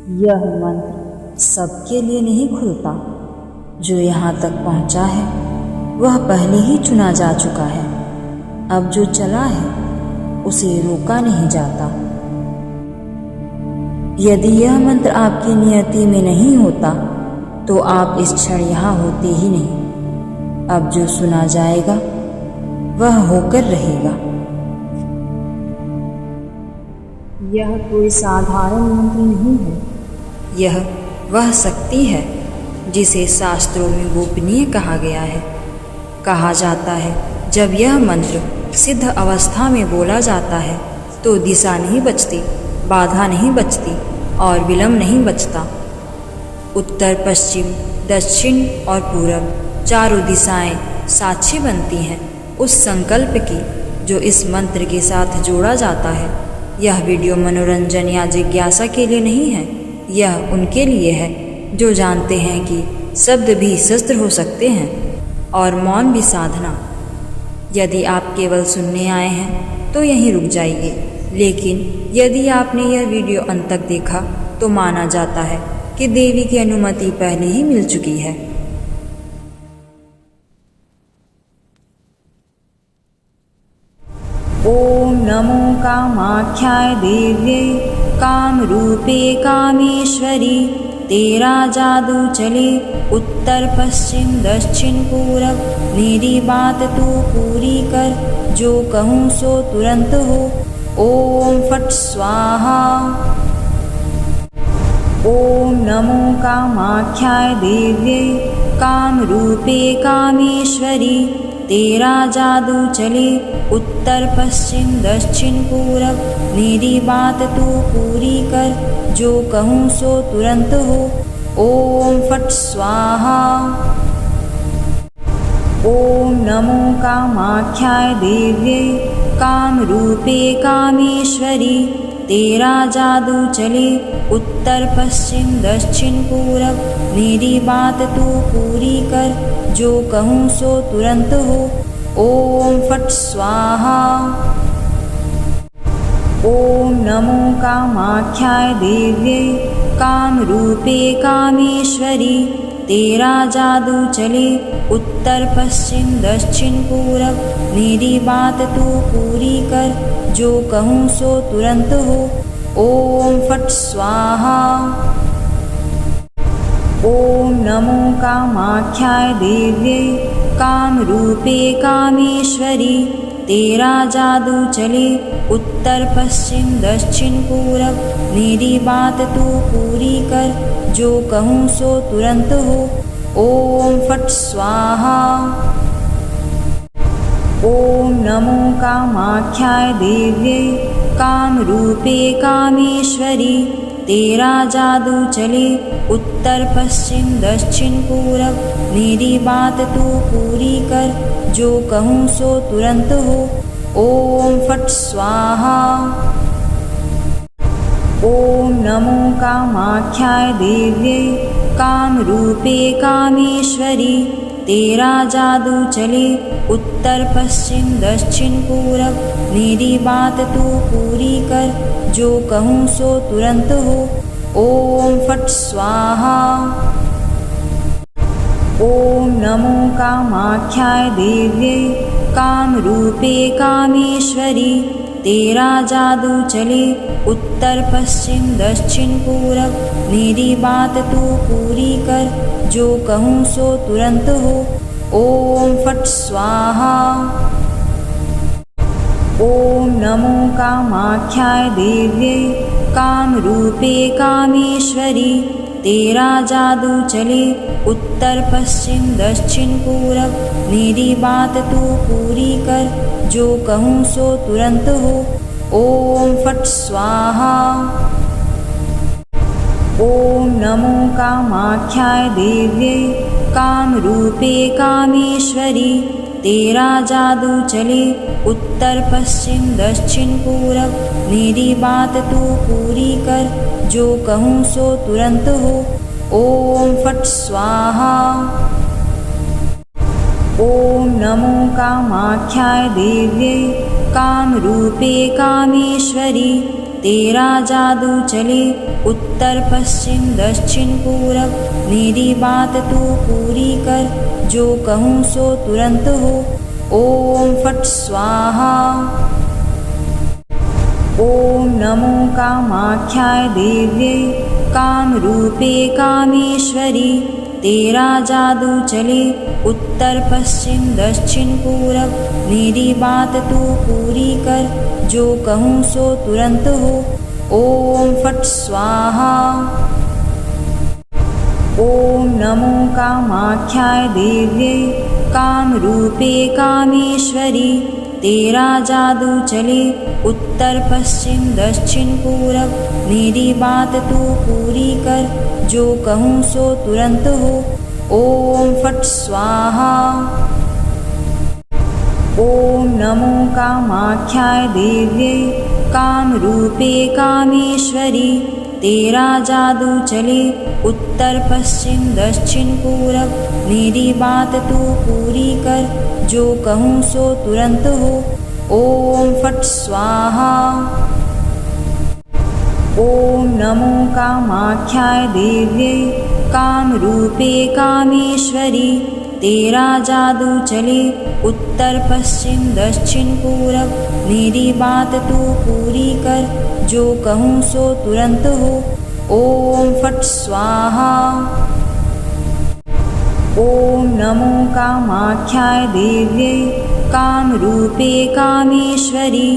यह मंत्र सबके लिए नहीं खुलता। जो यहाँ तक पहुँचा है वह पहले ही चुना जा चुका है। अब जो चला है उसे रोका नहीं जाता। यदि यह मंत्र आपकी नियति में नहीं होता तो आप इस क्षण यहाँ होते ही नहीं। अब जो सुना जाएगा वह होकर रहेगा। यह कोई साधारण मंत्र नहीं है। यह वह शक्ति है जिसे शास्त्रों में गोपनीय कहा गया है। कहा जाता है जब यह मंत्र सिद्ध अवस्था में बोला जाता है तो दिशा नहीं बचती, बाधा नहीं बचती और विलंब नहीं बचता। उत्तर, पश्चिम, दक्षिण और पूरब चारों दिशाएं साक्षी बनती हैं उस संकल्प की जो इस मंत्र के साथ जोड़ा जाता है। यह वीडियो मनोरंजन या जिज्ञासा के लिए नहीं है। यह उनके लिए है जो जानते हैं कि शब्द भी शस्त्र हो सकते हैं और मौन भी साधना। यदि आप केवल सुनने आए हैं तो यहीं रुक जाइए, लेकिन यदि आपने यह वीडियो अंत तक देखा तो माना जाता है कि देवी की अनुमति पहले ही मिल चुकी है। ओम नमो कामाख्याय देव्ये काम रूपे कामेश्वरी। तेरा जादू चले उत्तर पश्चिम दक्षिण पूरब। मेरी बात तू पूरी कर, जो कहूँ सो तुरंत हो। ओम फट स्वाहा। ओम नमो कामाख्याय देव्ये काम रूपे कामेश्वरी। तेरा जादू चले उत्तर पश्चिम दक्षिण पूरब। मेरी बात तू पूरी कर, जो कहूँ सो तुरंत हो। ओम फट स्वाहा। ओम नमो कामाख्याय देव्ये काम रूपे कामेश्वरी। तेरा जादू चले उत्तर पश्चिम दक्षिण पूरब। मेरी बात तू पूरी कर, जो कहूँ सो तुरंत हो। ओम फट स्वाहा। ओम नमो कामाख्याय देव्ये काम रूपे कामेश्वरी। तेरा जादू चले उत्तर पश्चिम दक्षिण पूरब। मेरी बात तू पूरी कर, जो कहूँ सो तुरंत हो। ओम फट स्वाहा। ओम नमो कामाख्याय देव्ये काम रूपे कामेश्वरी। तेरा जादू चले उत्तर पश्चिम दक्षिण पूरब। मेरी बात तू पूरी कर, जो कहूँ सो तुरंत हो। ओम फट स्वाहा। ओम नमो कामाख्याय देव्ये काम रूपे कामेश्वरी। तेरा जादू चले उत्तर पश्चिम दक्षिण पूरब। मेरी बात तू पूरी कर, जो कहूँ सो तुरंत हो। ओम फट स्वाहा। ओम नमो कामाख्याय देव्ये काम रूपे कामेश्वरी। तेरा जादू चले उत्तर पश्चिम दक्षिण पूरब। मेरी बात तू पूरी कर, जो कहूँ सो तुरंत हो। ओम फट स्वाहा। ओम नमो कामाख्याय देव्ये काम रूपे कामेश्वरी। तेरा जादू चले उत्तर पश्चिम दक्षिण पूरब। मेरी बात तू पूरी कर, जो कहूँ सो तुरंत हो। ओम फट स्वाहा। ओम नमो कामाख्याय देव्ये काम रूपे कामेश्वरी। तेरा जादू चले उत्तर पश्चिम दक्षिण पूरब। मेरी बात तू पूरी कर, जो कहूँ सो तुरंत हो। ओम फट स्वाहा। ओम नमो कामाख्याय देव्ये काम रूपे कामेश्वरी। तेरा जादू चले उत्तर पश्चिम दक्षिण पूरब। मेरी बात तू पूरी कर, जो कहूँ सो तुरंत हो। ओम फट स्वाहा। ओम नमो कामाख्याय देव्ये काम रूपे कामेश्वरी। तेरा जादू चले उत्तर पश्चिम दक्षिण पूरब, मेरी बात तू पूरी कर, जो कहूँ सो तुरंत हो। ओम फट स्वाहा। ओम नमो कामाख्याय देव्ये कामरूपे कामेश्वरी, तेरा जादू चले उत्तर पश्चिम दक्षिण पूरब, मेरी बात तू पूरी कर, जो कहूँ सो तुरंत हो। ओम फट स्वाहा। ओम नमो कामाख्याय देव्ये कामरूपे कामेश्वरी, तेरा जादू चले उत्तर पश्चिम दक्षिण पूरब, मेरी बात तू पूरी कर, जो कहूँ सो तुरंत हो। ओम फट स्वाहा। ओम नमो कामाख्याय देव्ये कामरूपे कामेश्वरी, तेरा जादू चले उत्तर पश्चिम दक्षिण पूरब, मेरी बात तू पूरी कर, जो कहूँ सो तुरंत हो। ओम फट स्वाहा। ओम नमो कामाख्याय देव्ये कामरूपे कामेश्वरी, तेरा जादू चले उत्तर पश्चिम दक्षिण पूरब, मेरी बात तू पूरी कर, जो कहूँ सो तुरंत हो। ओम फट स्वाहा। ओम नमो कामाख्याय देव्ये कामरूपे कामेश्वरी,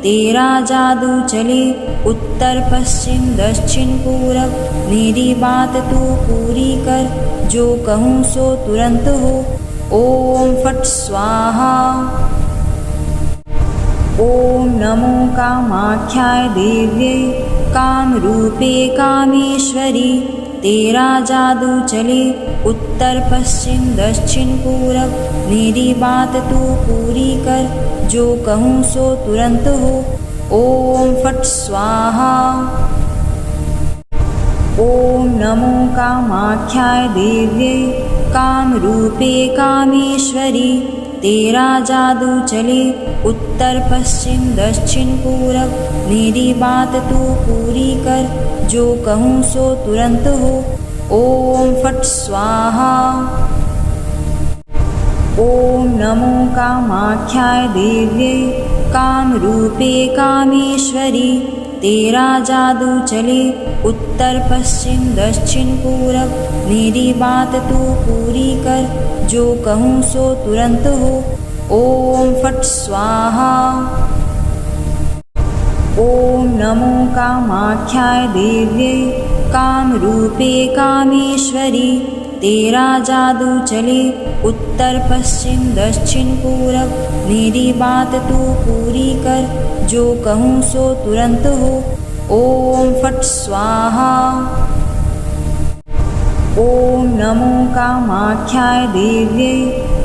तेरा जादू चले उत्तर पश्चिम दक्षिण पूरब, मेरी बात तू पूरी कर, जो कहूँ सो तुरंत हो। ओम फट स्वाहा। ओम नमो कामाख्याय देव्ये कामरूपे कामेश्वरी, तेरा जादू चले उत्तर पश्चिम दक्षिण पूरब, मेरी बात तू पूरी कर, जो कहूँ सो तुरंत हो। ओम फट स्वाहा। ओम नमो कामाख्याय देव्ये कामरूपे कामेश्वरी, तेरा जादू चले उत्तर पश्चिम दक्षिण पूरब, मेरी बात तू पूरी कर, जो कहूँ सो तुरंत हो। ओम फट स्वाहा। ओम नमो कामाख्याय देव्ये कामरूपे कामेश्वरी, तेरा जादू चले उत्तर पश्चिम दक्षिण पूरब, मेरी बात तू पूरी कर, जो कहूँ सो तुरंत हो। ओम फट स्वाहा। ओम नमो कामाख्याय देव्ये कामरूपे कामेश्वरी, तेरा जादू चले उत्तर पश्चिम दक्षिण पूरब, मेरी बात तू पूरी कर, जो कहूँ सो तुरंत हो। ओम फट स्वाहा। ओम नमो कामाख्याय देव्ये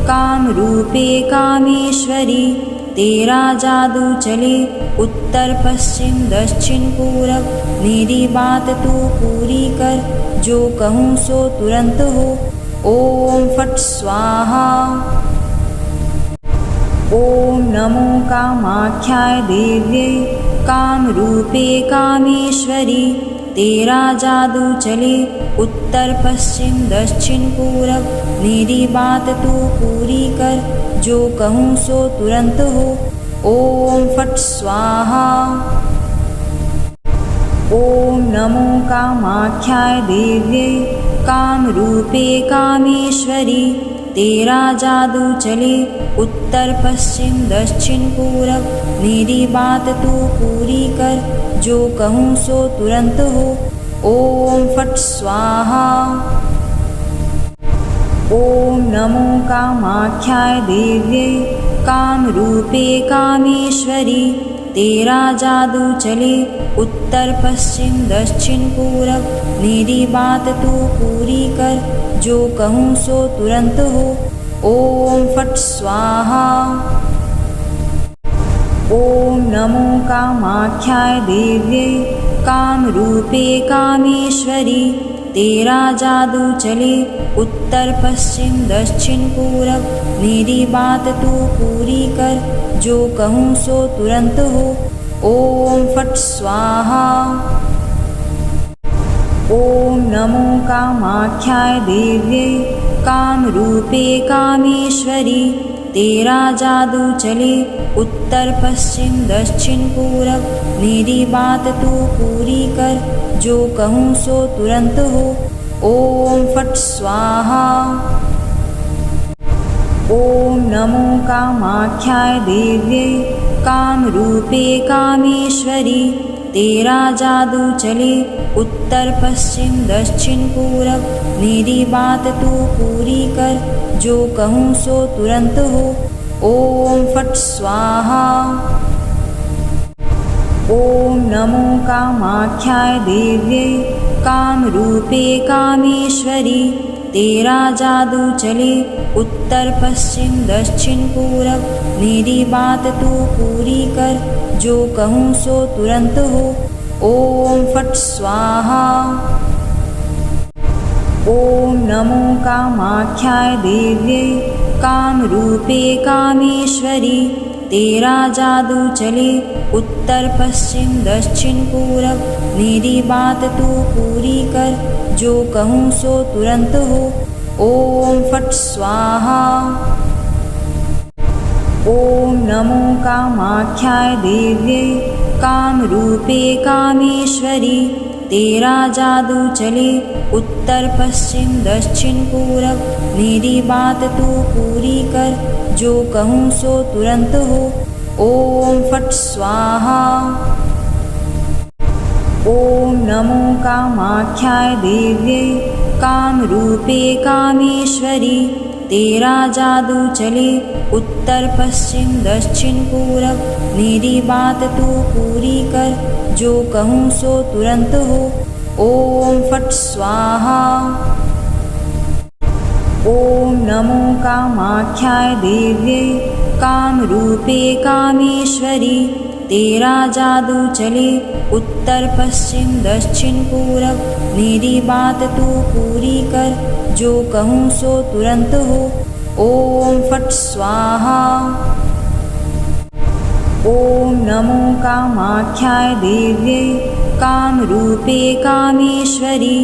कामरूपे कामेश्वरी, तेरा जादू चले उत्तर पश्चिम दक्षिण पूरब, मेरी बात तू पूरी कर, जो कहूँ सो तुरंत हो। ओम फट स्वाहा। ओम नमो कामाख्याय देव्ये कामरूपे कामेश्वरी, तेरा जादू चले उत्तर पश्चिम दक्षिण पूरब, मेरी बात तू पूरी कर, जो कहूँ सो तुरंत हो। ओम फट स्वाहा। ओम नमो कामाख्याय देव्ये कामरूपे कामेश्वरी, तेरा जादू चले उत्तर पश्चिम दक्षिण पूरब, मेरी बात तू पूरी कर, जो कहूँ सो तुरंत हो। ओम फट स्वाहा। ओम नमो कामाख्याय देव्ये कामरूपे कामेश्वरी, तेरा जादू चले उत्तर पश्चिम दक्षिण पूरब, मेरी बात तू पूरी कर, जो कहूँ सो तुरंत हो। ओम फट स्वाहा। ओम नमो कामाख्याय देव्ये कामरूपे कामेश्वरी, तेरा जादू चले उत्तर पश्चिम दक्षिण पूरब, मेरी बात तू पूरी कर, जो कहूँ सो तुरंत हो। ओम फट स्वाहा। ओम नमो कामाख्याय देव्ये कामरूपे कामेश्वरी, तेरा जादू चले उत्तर पश्चिम दक्षिण पूरब, मेरी बात तू पूरी कर, जो कहूँ सो तुरंत हो। ओम फट स्वाहा। ओम नमो कामाख्याय देव्ये कामरूपे कामेश्वरी, तेरा जादू चले उत्तर पश्चिम दक्षिण पूरब, मेरी बात तू पूरी कर, जो कहूँ सो तुरंत हो। ओम फट स्वाहा। ओम नमो कामाख्याय देव्ये कामरूपे कामेश्वरी, तेरा जादू चले उत्तर पश्चिम दक्षिण पूरब, मेरी बात तू पूरी कर, जो कहूँ सो तुरंत हो। ओम फट स्वाहा। ओम नमो कामाख्याय देव्ये कामरूपे कामेश्वरी, तेरा जादू चले उत्तर पश्चिम दक्षिण पूरब, मेरी बात तू पूरी कर, जो कहूँ सो तुरंत हो। ओम फट स्वाहा। ओम नमो कामाख्याय देव्ये कामरूपे कामेश्वरी, तेरा जादू चले उत्तर पश्चिम दक्षिण पूरब, मेरी बात तू पूरी कर, जो कहूँ सो तुरंत हो। ओम फट स्वाहा। ओम नमो कामाख्याय देव्ये कामरूपे कामेश्वरी, तेरा जादू चले उत्तर पश्चिम दक्षिण पूरब, मेरी बात तू पूरी कर, जो कहूँ सो तुरंत हो। ओम फट स्वाहा। ओम नमो कामाख्याय देव्ये कामरूपे कामेश्वरी, तेरा जादू चले उत्तर पश्चिम दक्षिण पूरब, मेरी बात तू पूरी कर, जो कहूँ सो तुरंत हो। ओम फट स्वाहा। ओम नमो कामाख्याय देव्ये कामरूपे कामेश्वरी,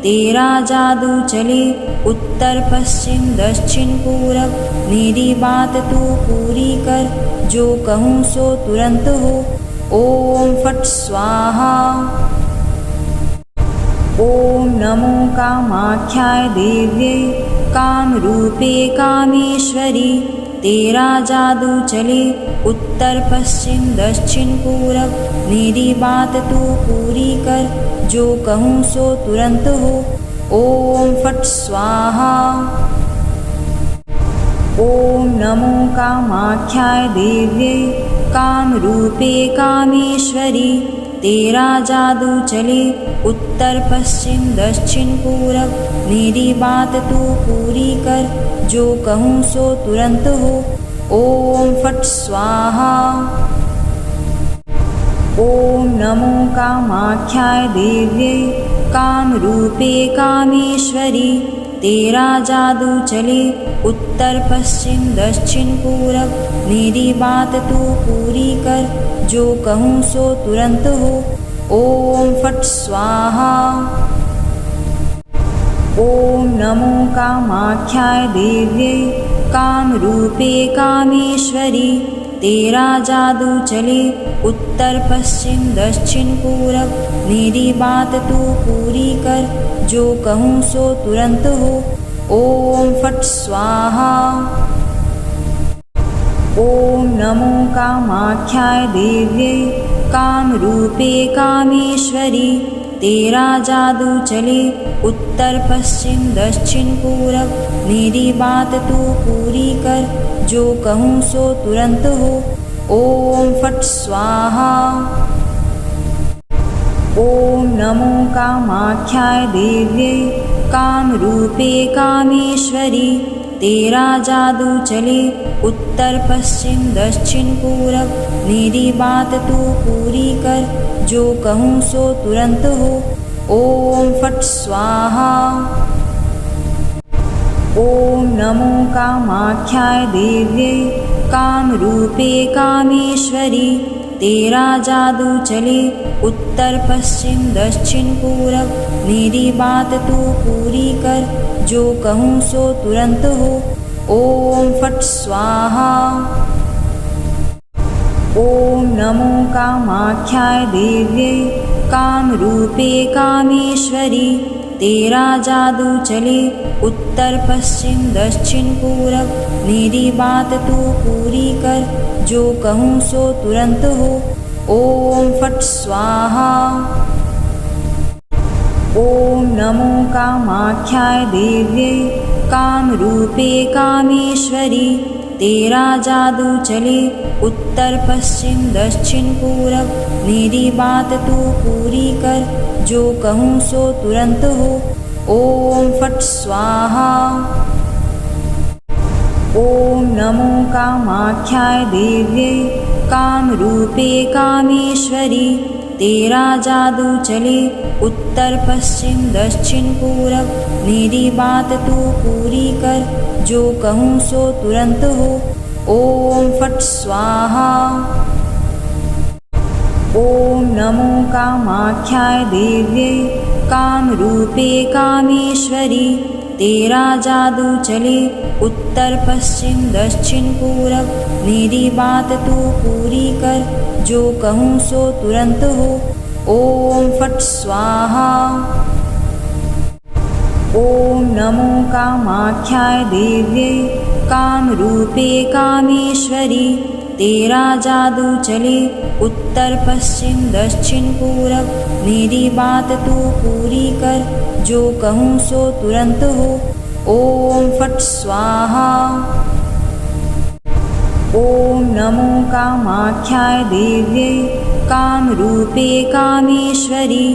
तेरा जादू चले उत्तर पश्चिम दक्षिण पूरब, मेरी बात तू पूरी कर, जो कहूँ सो तुरंत हो। ओम फट स्वाहा। ओम नमो कामाख्याय देव्ये कामरूपे कामेश्वरी, तेरा जादू चले उत्तर पश्चिम दक्षिण पूरब, मेरी बात तू पूरी कर, जो कहूँ सो तुरंत हो। ओम फट स्वाहा। ओम नमो कामाख्याय देव्ये कामरूपे कामेश्वरी, तेरा जादू चले उत्तर पश्चिम दक्षिण पूरब, मेरी बात तू पूरी कर, जो कहूँ सो तुरंत हो। ओम फट स्वाहा। ओम नमो कामाख्याय देव्ये कामरूपे कामेश्वरी, तेरा जादू चले उत्तर पश्चिम दक्षिण पूरब, मेरी बात तू पूरी कर, जो कहूँ सो तुरंत हो। ओम फट स्वाहा। ओम नमो कामाख्याय देव्ये कामरूपे कामेश्वरी, तेरा जादू चले उत्तर पश्चिम दक्षिण पूरब, मेरी बात तू पूरी कर, जो कहूँ सो तुरंत हो। ओम फट स्वाहा। ओम नमो कामाख्याय देव्ये कामरूपे कामेश्वरी, तेरा जादू चले उत्तर पश्चिम दक्षिण पूरब, मेरी बात तू पूरी कर, जो कहूँ सो तुरंत हो। ओम फट स्वाहा। ओम नमो कामाख्याय देव्ये कामरूपे कामेश्वरी, तेरा जादू चले उत्तर पश्चिम दक्षिण पूरब, मेरी बात तू पूरी कर, जो कहूँ सो तुरंत हो। ओम फट स्वाहा। ओम नमो कामाख्याय देव्ये कामरूपे कामेश्वरी, तेरा जादू चले उत्तर पश्चिम दक्षिण पूरब, मेरी बात तू पूरी कर, जो कहूँ सो तुरंत हो। ओम फट स्वाहा। ओम नमो कामाख्याय देव्ये कामरूपे कामेश्वरी, तेरा जादू चले उत्तर पश्चिम दक्षिण पूरब, मेरी बात तू पूरी कर, जो कहूँ सो तुरंत हो। ओम फट स्वाहा। ओम नमो कामाख्याय देव्ये कामरूपे कामेश्वरी, तेरा जादू चले उत्तर पश्चिम दक्षिण पूरब, मेरी बात तू पूरी कर, जो कहूँ सो तुरंत हो। ओम फट स्वाहा। ओम नमो कामाख्याय देव्ये कामरूपे कामेश्वरी, तेरा जादू चले उत्तर पश्चिम दक्षिण पूरब, मेरी बात तू पूरी कर, जो कहूँ सो तुरंत हो। ओम फट स्वाहा। ओम नमो कामाख्याय देव्ये कामरूपे कामेश्वरी, तेरा जादू चले उत्तर पश्चिम दक्षिण पूरब, मेरी बात तू पूरी कर, जो कहूँ सो तुरंत हो। ओम फट स्वाहा। ओम नमो कामाख्याय देव्ये कामरूपे कामेश्वरी, तेरा जादू चले उत्तर पश्चिम दक्षिण पूरब, मेरी बात तू पूरी कर, जो कहूँ सो तुरंत हो। ओम फट स्वाहा। ओम नमो कामाख्याय देव्ये कामरूपे कामेश्वरी,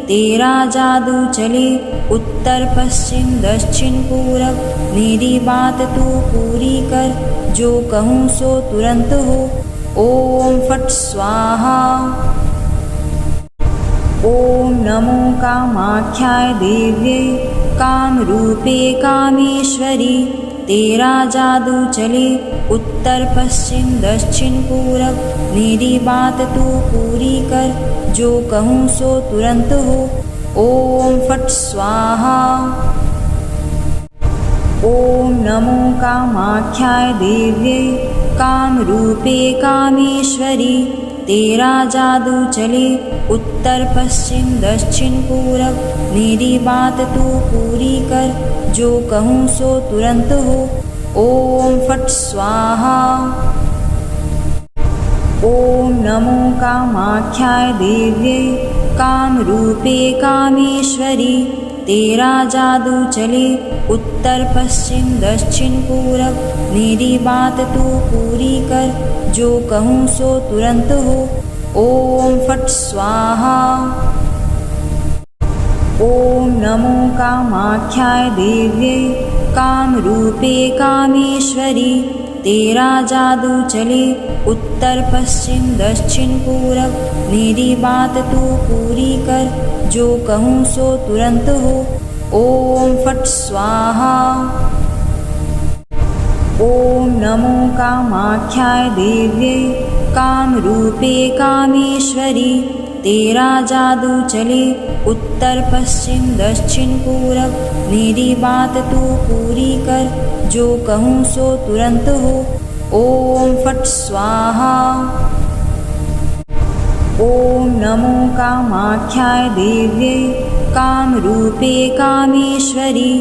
तेरा जादू चले उत्तर पश्चिम दक्षिण पूरब, मेरी बात तू पूरी कर, जो कहूँ सो तुरंत हो। ओम फट स्वाहा। ओम नमो कामाख्याय देव्ये कामरूपे कामेश्वरी, तेरा जादू चले उत्तर पश्चिम दक्षिण पूरब, मेरी बात तू पूरी कर, जो कहूँ सो तुरंत हो। ओम फट स्वाहा। ओम नमो कामाख्याय देव्ये कामरूपे कामेश्वरी, तेरा जादू चले उत्तर पश्चिम दक्षिण पूरब, मेरी बात तू पूरी कर, जो कहूँ सो तुरंत हो। ओम फट स्वाहा। ओम नमो कामाख्याय देव्ये कामरूपे कामेश्वरी, तेरा जादू चले उत्तर पश्चिम दक्षिण पूरब, मेरी बात तू पूरी कर, जो कहूँ सो तुरंत हो। ओम फट स्वाहा। ओम नमो कामाख्याय देव्ये कामरूपे कामेश्वरी, तेरा जादू चले उत्तर पश्चिम दक्षिण पूरब, मेरी बात तू पूरी कर, जो कहूँ सो तुरंत हो। ओम फट स्वाहा। ओम नमो कामाख्याय देव्ये कामरूपे कामेश्वरी, तेरा जादू चले उत्तर पश्चिम दक्षिण पूरब, मेरी बात तू पूरी कर, जो कहूँ सो तुरंत हो। ओम फट स्वाहा। ओम नमो कामाख्याय देव्ये कामरूपे कामेश्वरी,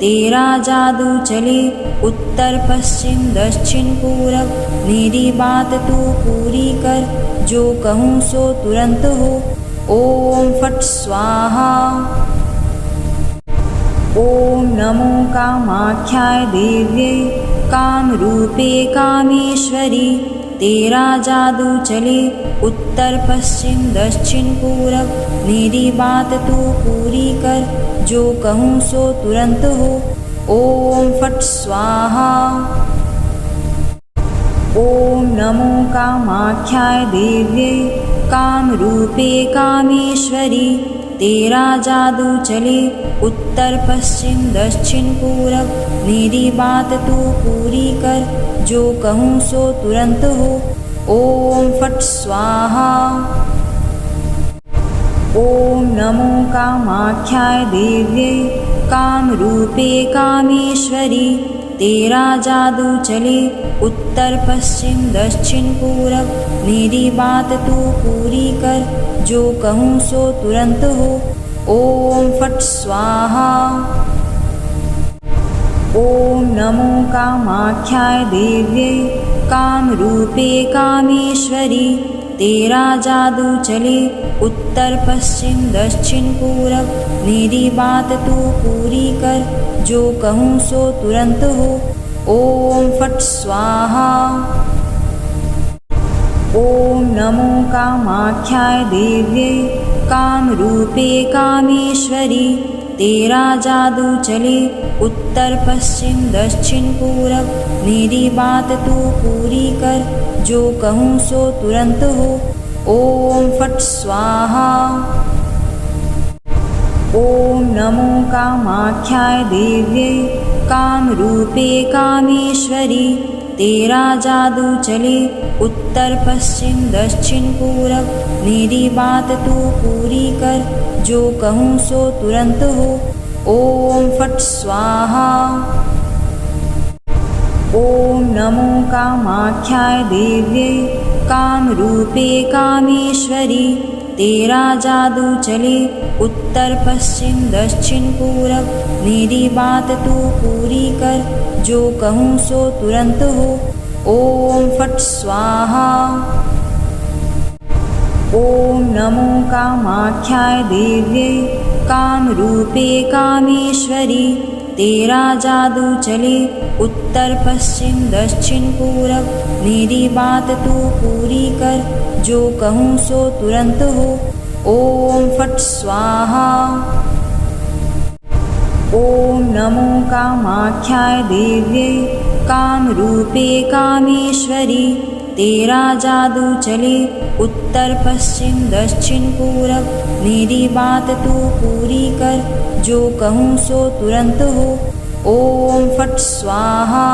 तेरा जादू चले उत्तर पश्चिम दक्षिण पूरब, मेरी बात तू पूरी कर, जो कहूँ सो तुरंत हो। ओम फट स्वाहा। ओम नमो कामाख्याय देव्ये कामरूपे कामेश्वरी, तेरा जादू चले उत्तर पश्चिम दक्षिण पूरब, मेरी बात तू पूरी कर, जो कहूँ सो तुरंत हो। ओम फट स्वाहा। ओम नमो कामाख्याय देव्ये कामरूपे कामेश्वरी, तेरा जादू चले उत्तर पश्चिम दक्षिण पूरब, मेरी बात तू पूरी कर, जो कहूँ सो तुरंत हो। ओम फट स्वाहा। ओम नमो कामाख्याय देव्ये कामरूपे कामेश्वरी, तेरा जादू चले उत्तर पश्चिम दक्षिण पूरब, मेरी बात तू पूरी कर, जो कहूँ सो तुरंत हो। ओम फट स्वाहा। ओम नमो कामाख्याय देव्ये कामरूपे कामेश्वरी, तेरा जादू चले उत्तर पश्चिम दक्षिण पूरब, मेरी बात तू पूरी कर, जो कहूँ सो तुरंत हो। ओम फट स्वाहा। ओम नमो कामाख्याय देव्ये कामरूपे कामेश्वरी, तेरा जादू चले उत्तर पश्चिम दक्षिण पूरब, मेरी बात तू पूरी कर, जो कहूँ सो तुरंत हो। ओम फट स्वाहा। ओम नमो कामाख्याय देव्ये कामरूपे कामेश्वरी, तेरा जादू चले उत्तर पश्चिम दक्षिण पूरब, मेरी बात तू पूरी कर, जो कहूँ सो तुरंत हो। ओम फट स्वाहा। ओम नमो कामाख्याय देव्ये कामरूपे कामेश्वरी, तेरा जादू चले उत्तर पश्चिम दक्षिण पूरब, मेरी बात तू पूरी कर, जो कहूँ सो तुरंत हो। ओम फट स्वाहा। ओम नमो कामाख्याय देव्ये कामरूपे कामेश्वरी, तेरा जादू चले उत्तर पश्चिम दक्षिण पूरब, मेरी बात तू पूरी कर, जो कहूँ सो तुरंत हो। ओम फट स्वाहा। ओम नमो कामाख्याय देव्ये कामरूपे कामेश्वरी, तेरा जादू चले उत्तर पश्चिम दक्षिण पूरब, मेरी बात तू पूरी कर, जो कहूँ सो तुरंत हो। ओम फट स्वाहा।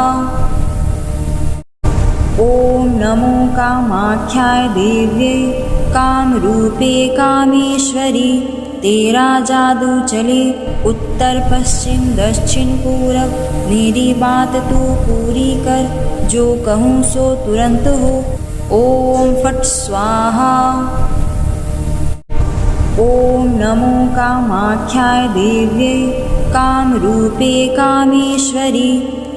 ओम नमो कामाख्याय देव्ये कामरूपे कामेश्वरी, तेरा जादू चले उत्तर पश्चिम दक्षिण पूरब, मेरी बात तू पूरी कर, जो कहूँ सो तुरंत हो। ओम फट स्वाहा। ओम नमो कामाख्याय देव्ये कामरूपे कामेश्वरी,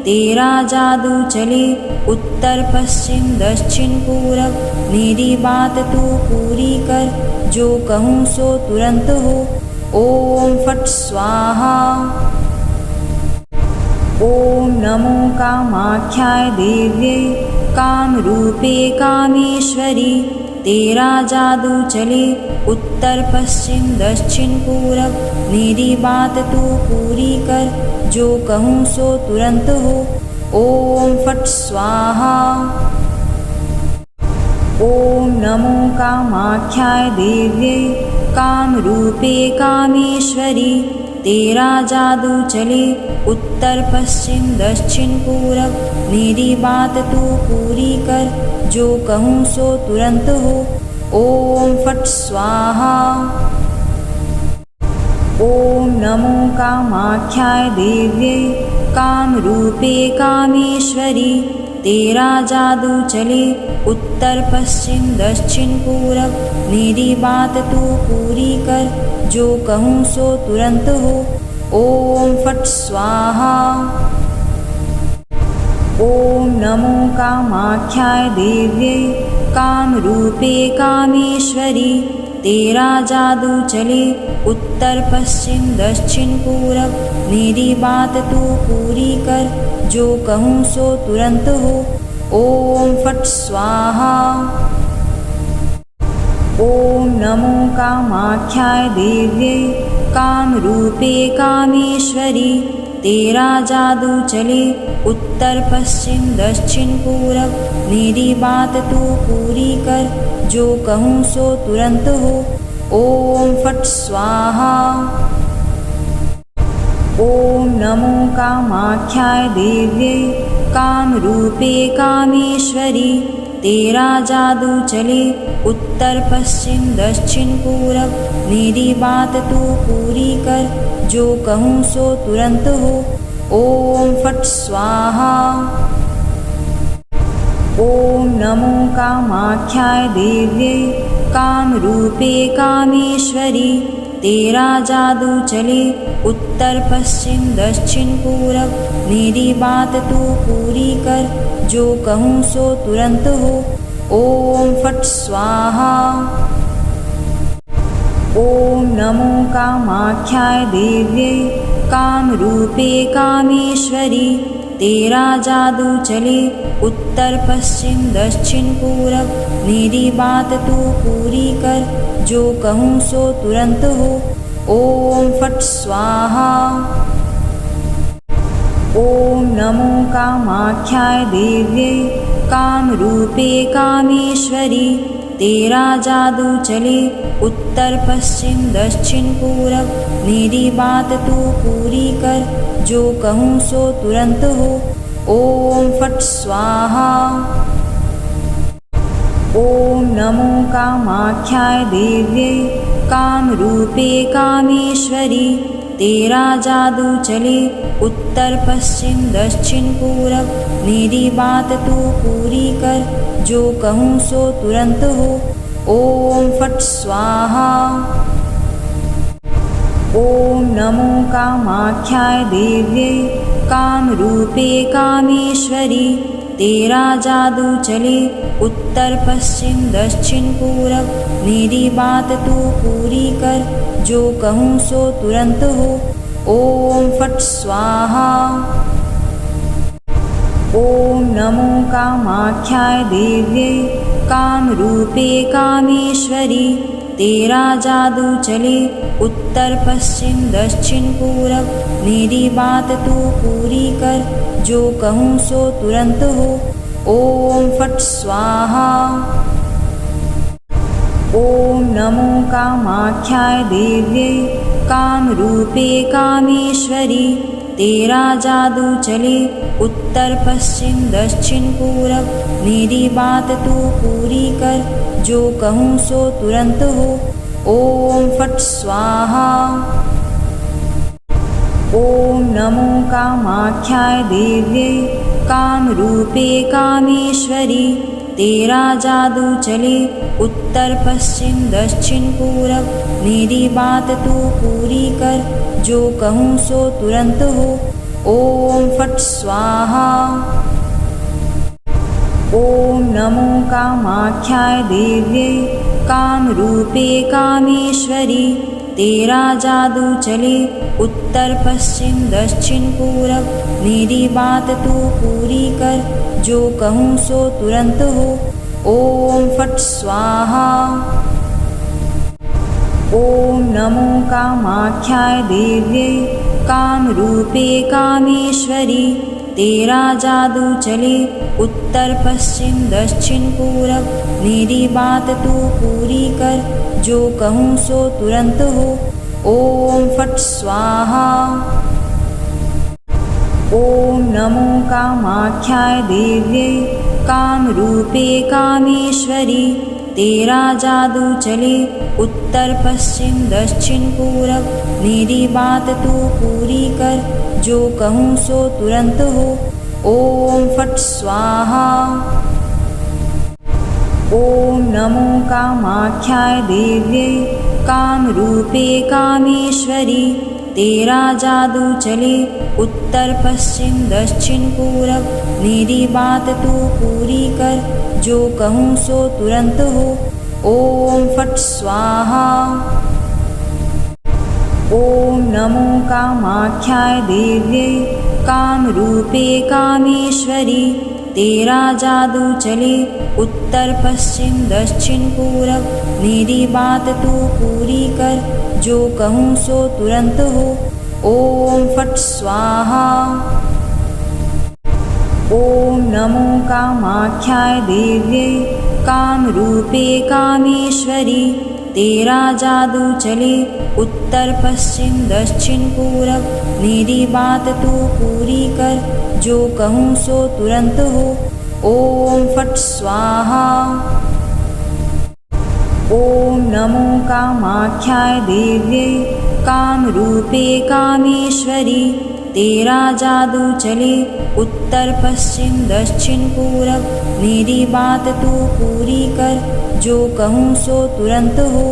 तेरा जादू चले उत्तर पश्चिम दक्षिण पूरब, मेरी बात तू पूरी कर, जो कहूँ सो तुरंत हो। ओम फट स्वाहा। ओम नमो कामाख्याय देव्ये कामरूपे कामेश्वरी, तेरा जादू चले उत्तर पश्चिम दक्षिण पूरब, मेरी बात तू पूरी कर, जो कहूँ सो तुरंत हो। ओम फट स्वाहा। ओम नमो कामाख्याय देव्ये कामरूपे कामेश्वरी, तेरा जादू चले उत्तर पश्चिम दक्षिण पूरब, मेरी बात तू पूरी कर, जो कहूँ सो तुरंत हो। ओम फट स्वाहा। ओम नमो कामाख्याय देव्ये कामरूपे कामेश्वरी, तेरा जादू चले उत्तर पश्चिम दक्षिण पूरब, मेरी बात तू पूरी कर, जो कहूँ सो तुरंत हो। ओम फट स्वाहा। ओम नमो कामाख्याय देव्ये कामरूपे कामेश्वरी, तेरा जादू चले उत्तर पश्चिम दक्षिण पूरब, मेरी बात तू पूरी कर, जो कहूँ सो तुरंत हो। ओम फट स्वाहा। ओम नमो कामाख्याय देव्ये कामरूपे कामेश्वरी, तेरा जादू चले उत्तर पश्चिम दक्षिण पूरब, मेरी बात तू पूरी कर, जो कहूँ सो तुरंत हो। ओम फट स्वाहा। ओम नमो कामाख्याय देव्ये कामरूपे कामेश्वरी, तेरा जादू चले उत्तर पश्चिम दक्षिण पूरब, मेरी बात तू पूरी कर, जो कहूँ सो तुरंत हो। ओम फट स्वाहा। ओम नमो कामाख्याय देव्ये कामरूपे कामेश्वरी, तेरा जादू चले उत्तर पश्चिम दक्षिण पूरब, मेरी बात तू पूरी कर, जो कहूँ सो तुरंत हो। ओम फट स्वाहा। ओम नमो कामाख्याय देव्ये कामरूपे कामेश्वरी, तेरा जादू चले उत्तर पश्चिम दक्षिण पूरब, मेरी बात तू पूरी कर, जो कहूँ सो तुरंत हो। ओम फट स्वाहा। ओम नमो कामाख्याय देव्ये कामरूपे कामेश्वरी, तेरा जादू चले उत्तर पश्चिम दक्षिण पूरब, मेरी बात तू पूरी कर, जो कहूँ सो तुरंत हो। ओम फट स्वाहा। ओम नमो कामाख्याय देव्ये कामरूपे कामेश्वरी, तेरा जादू चले उत्तर पश्चिम दक्षिण पूरब, मेरी बात तू पूरी कर, जो कहूँ सो तुरंत हो। ओम फट स्वाहा। ओम नमो कामाख्याय देव्ये कामरूपे कामेश्वरी, तेरा जादू चले उत्तर पश्चिम दक्षिण पूरब, मेरी बात तू पूरी कर, जो कहूँ सो तुरंत हो। ओम फट स्वाहा। ओम नमो कामाख्याय देव्ये कामरूपे कामेश्वरी, तेरा जादू चले उत्तर पश्चिम दक्षिण पूरब, मेरी बात तू पूरी कर, जो कहूँ सो तुरंत हो। ओम फट स्वाहा। ओम नमो कामाख्याय देव्ये कामरूपे कामेश्वरी, तेरा जादू चले उत्तर पश्चिम दक्षिण पूरब, मेरी बात तू पूरी कर, जो कहूँ सो तुरंत हो। ओम फट स्वाहा। ओम नमो कामाख्याय देव्ये कामरूपे कामेश्वरी, तेरा जादू चले उत्तर पश्चिम दक्षिण पूरब, मेरी बात तू पूरी कर, जो कहूँ सो तुरंत हो। ओम फट स्वाहा। ओम नमो कामाख्याय देव्ये कामरूपे कामेश्वरी, तेरा जादू चले उत्तर पश्चिम दक्षिण पूरब, मेरी बात तू पूरी कर, जो कहूँ सो तुरंत हो। ओम फट स्वाहा। ओम नमो कामाख्याय देव्ये कामरूपे कामेश्वरी, तेरा जादू चले उत्तर पश्चिम दक्षिण पूरब, मेरी बात तू पूरी कर, जो कहूँ सो तुरंत हो। ओम फट स्वाहा। ओम नमो कामाख्याय देव्ये कामरूपे कामेश्वरी, तेरा जादू चले उत्तर पश्चिम दक्षिण पूरब, मेरी बात तू पूरी कर, जो कहूँ सो तुरंत हो। ओम फट स्वाहा। ओम नमो कामाख्याय देव्ये कामरूपे कामेश्वरी, तेरा जादू चले उत्तर पश्चिम दक्षिण पूरब, मेरी बात तू पूरी कर, जो कहूँ सो तुरंत हो। ओम फट स्वाहा। ओम नमो कामाख्याय देव्ये कामरूपे कामेश्वरी, तेरा जादू चले उत्तर पश्चिम दक्षिण पूरब, मेरी बात तू पूरी कर, जो कहूँ सो तुरंत हो। ओम फट स्वाहा। ओम नमो कामाख्याय देव्ये कामरूपे कामेश्वरी, तेरा जादू चले उत्तर पश्चिम दक्षिण पूरब, मेरी बात तू पूरी कर, जो कहूँ सो तुरंत हो। ओम फट स्वाहा। ओम नमो कामाख्याय देव्ये काम रूपे कामेश्वरी, तेरा जादू चले उत्तर पश्चिम दक्षिण पूरब, मेरी बात तू पूरी कर, जो कहूँ सो तुरंत हो।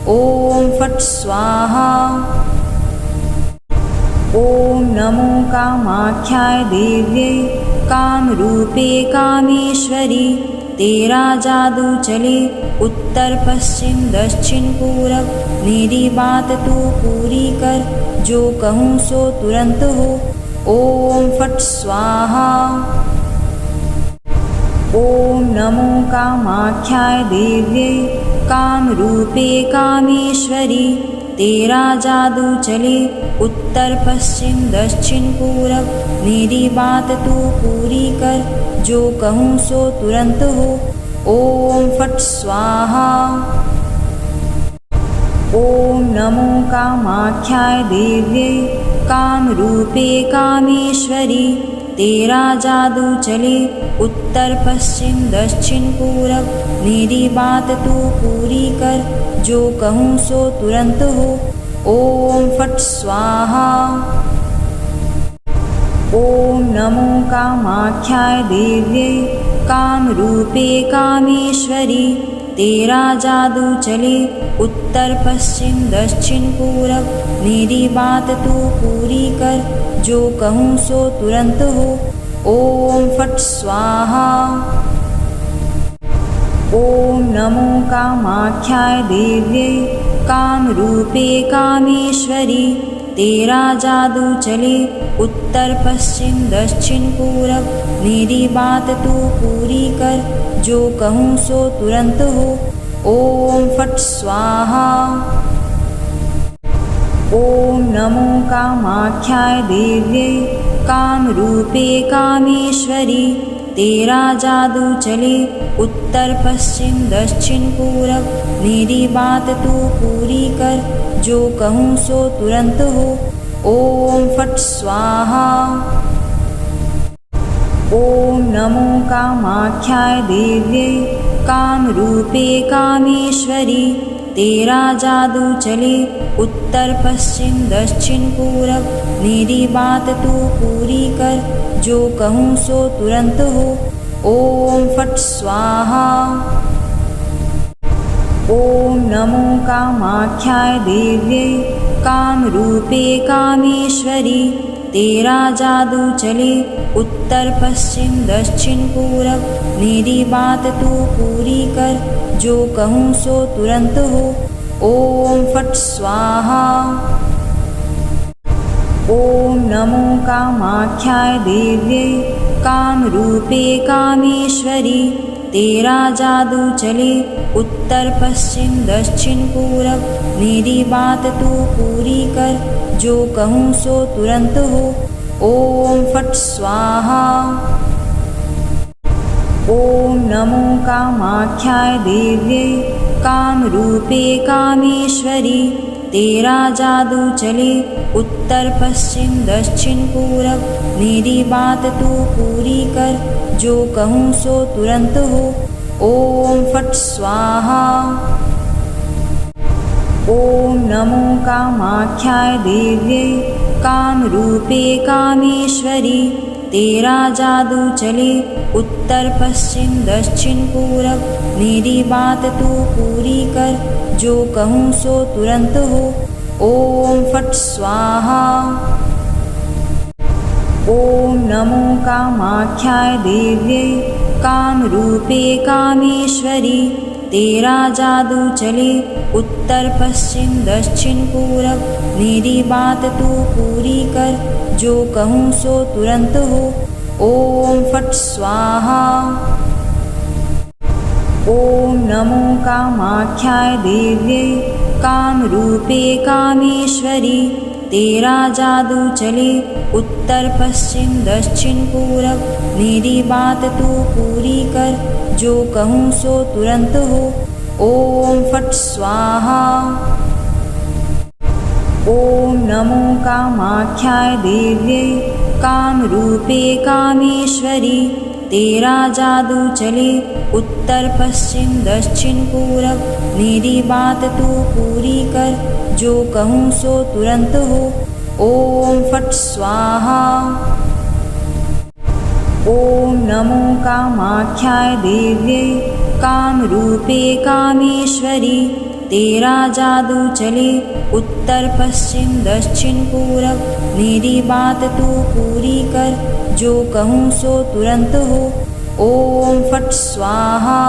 ओम फट स्वाहा। ओम नमो कामाख्याय देव्ये काम रूपे कामेश्वरी, तेरा जादू चले उत्तर पश्चिम दक्षिण पूरब, मेरी बात तू पूरी कर, जो कहूँ सो तुरंत हो। ओम फट स्वाहा। ओम नमो कामाख्याय देव्ये काम रूपे कामेश्वरी, तेरा जादू चले उत्तर पश्चिम दक्षिण पूरब, मेरी बात तू पूरी कर, जो कहूँ सो तुरंत हो। ओम फट स्वाहा। ओम नमो कामाख्याय देव्ये काम रूपे कामेश्वरी, तेरा जादू चले उत्तर पश्चिम दक्षिण पूरब, मेरी बात तू पूरी कर, जो कहूँ सो तुरंत हो। ओम फट स्वाहा। ओम नमो कामाख्याय देव्ये काम रूपे कामेश्वरी, तेरा जादू चले उत्तर पश्चिम दक्षिण पूरब, मेरी बात तू पूरी कर, जो कहूँ सो तुरंत हो। ओम फट स्वाहा। ओम नमो कामाख्याय देव्ये काम रूपे कामेश्वरी, तेरा जादू चले उत्तर पश्चिम दक्षिण पूरब, मेरी बात तू पूरी कर, जो कहूँ सो तुरंत हो। ओम फट स्वाहा। ओम नमो कामाख्याय देव्ये काम रूपे कामेश्वरी, तेरा जादू चले उत्तर पश्चिम दक्षिण पूरब, मेरी बात तू पूरी कर, जो कहूँ सो तुरंत हो। ओम फट स्वाहा। ओम नमो कामाख्याय देव्ये काम रूपे कामेश्वरी, तेरा जादू चले उत्तर पश्चिम दक्षिण पूरब, मेरी बात तू पूरी कर, जो कहूँ सो तुरंत हो। ओम फट स्वाहा। ओम नमो कामाख्याय देव्ये काम रूपे कामेश्वरी, तेरा जादू चले उत्तर पश्चिम दक्षिण पूरब, मेरी बात तू पूरी कर, जो कहूँ सो तुरंत हो। ओम फट स्वाहा। ओम नमो कामाख्याय देव्ये काम रूपे कामेश्वरी, तेरा जादू चले उत्तर पश्चिम दक्षिण पूरब, मेरी बात तू पूरी कर, जो कहूँ सो तुरंत हो। ओम फट स्वाहा। ओम नमो कामाख्याय देव्ये काम रूपे कामेश्वरी, तेरा जादू चले उत्तर पश्चिम दक्षिण पूरब, मेरी बात तू पूरी कर, जो कहूँ सो तुरंत हो। ओम फट स्वाहा। ओम नमो कामाख्याय देव्ये काम रूपे कामेश्वरी, तेरा जादू चले उत्तर पश्चिम दक्षिण पूरब, मेरी बात तू पूरी कर, जो कहूँ सो तुरंत हो। ओम फट स्वाहा। ओम नमो कामाख्याय देव्ये काम रूपे कामेश्वरी, तेरा जादू चले उत्तर पश्चिम दक्षिण पूरब, मेरी बात तू पूरी कर, जो कहूँ सो तुरंत हो। ओम फट स्वाहा। ओम नमो कामाख्याय देव्ये काम रूपे कामेश्वरी, तेरा जादू चले उत्तर पश्चिम दक्षिण पूरब, मेरी बात तू पूरी कर, जो कहूँ सो तुरंत हो। ओम फट स्वाहा। ओम नमो कामाख्याय देव्ये काम रूपे कामेश्वरी, तेरा जादू चले उत्तर पश्चिम दक्षिण पूरब, मेरी बात तू पूरी कर, जो कहूँ सो तुरंत हो। ओम फट स्वाहा। ओम नमो कामाख्याय देव्ये कामरूपे कामेश्वरी, तेरा जादू चले उत्तर पश्चिम दक्षिण पूरब, मेरी बात तू पूरी कर, जो कहूँ सो तुरंत हो। ओम फट स्वाहा।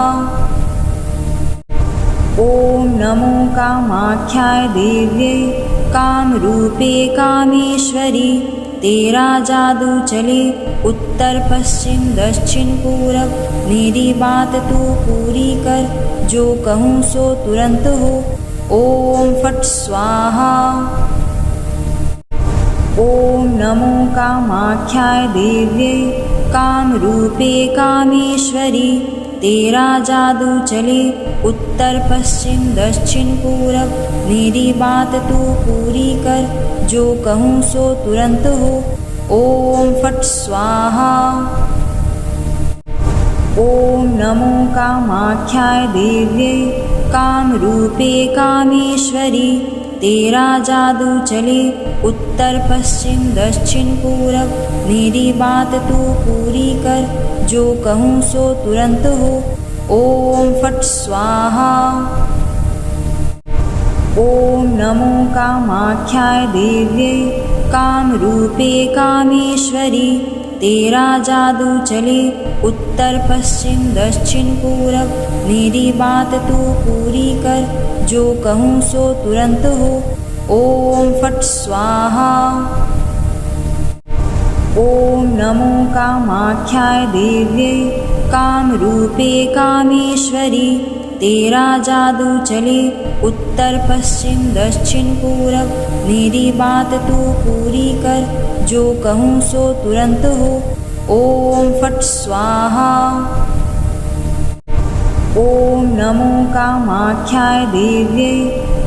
ओम नमो कामाख्याय देव्ये कामरूपे कामेश्वरी, तेरा जादू चले उत्तर पश्चिम दक्षिण पूरब, मेरी बात तू पूरी कर, जो कहूँ सो तुरंत हो। ओम फट स्वाहा। ओम नमो कामाख्याय देव्ये कामरूपे कामेश्वरी, तेरा जादू चले उत्तर पश्चिम दक्षिण पूरब, मेरी बात तू पूरी कर, जो कहूँ सो तुरंत हो। ओम फट स्वाहा। ओम नमो कामाख्याय देव्ये कामरूपे कामेश्वरी, तेरा जादू चले उत्तर पश्चिम दक्षिण पूरब, मेरी बात तू पूरी कर, जो कहूँ सो तुरंत हो। ओम फट स्वाहा। ओम नमो कामाख्याय देव्ये कामरूपे कामेश्वरी, तेरा जादू चले उत्तर पश्चिम दक्षिण पूरब, मेरी बात तू पूरी कर, जो कहूँ सो तुरंत हो। ओम फट स्वाहा। ओम नमो कामाख्याय देव्ये कामरूपे कामेश्वरी, तेरा जादू चले उत्तर पश्चिम दक्षिण पूरब, मेरी बात तू पूरी कर, जो कहूँ सो तुरंत हो। ओम फट स्वाहा। ओम नमो कामाख्याय देव्ये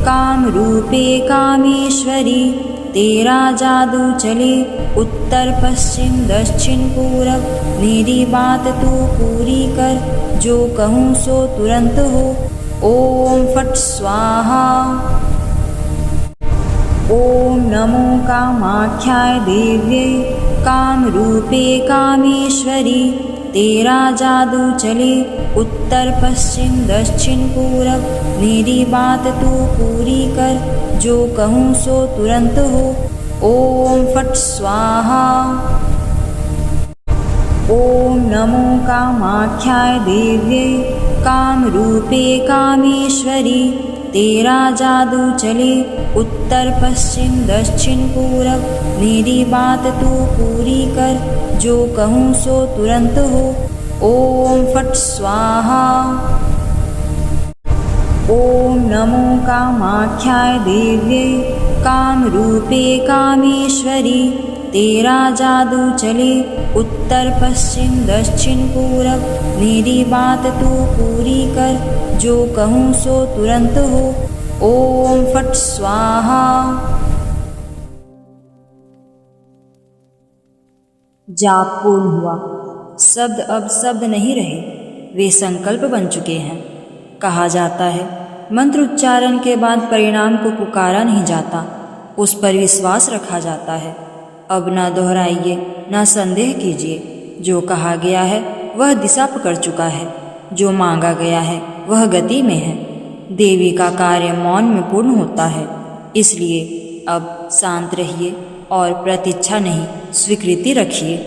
कामरूपे कामेश्वरी, तेरा जादू चले उत्तर पश्चिम दक्षिण पूरब, मेरी बात तू पूरी कर, जो कहूँ सो तुरंत हो। ओम फट स्वाहा। ओम नमो कामाख्याय देव्ये कामरूपे कामेश्वरी, तेरा जादू चले उत्तर पश्चिम दक्षिण पूरब, मेरी बात तू पूरी कर, जो कहूँ सो तुरंत हो। ओम फट स्वाहा। ओम नमो कामाख्याय देव्ये कामरूपे कामेश्वरी, तेरा जादू चले उत्तर पश्चिम दक्षिण पूरब, मेरी बात तू पूरी कर, जो कहूँ सो तुरंत हो। ओम फट स्वाहा। ओम नमो कामाख्याय देव्ये कामरूपे कामेश्वरी, तेरा जादू चले उत्तर पश्चिम दक्षिण पूरब, मेरी बात तू पूरी कर, जो कहूँ सो तुरंत हो। ओम फट स्वाहा। जाप पूर्ण हुआ। शब्द अब शब्द नहीं रहे, वे संकल्प बन चुके हैं। कहा जाता है मंत्र उच्चारण के बाद परिणाम को पुकारा नहीं जाता, उस पर विश्वास रखा जाता है। अब ना दोहराइए, ना संदेह कीजिए। जो कहा गया है वह दिशा पकड़ चुका है, जो मांगा गया है वह गति में है। देवी का कार्य मौन में पूर्ण होता है, इसलिए अब शांत रहिए और प्रतीक्षा नहीं, स्वीकृति रखिए।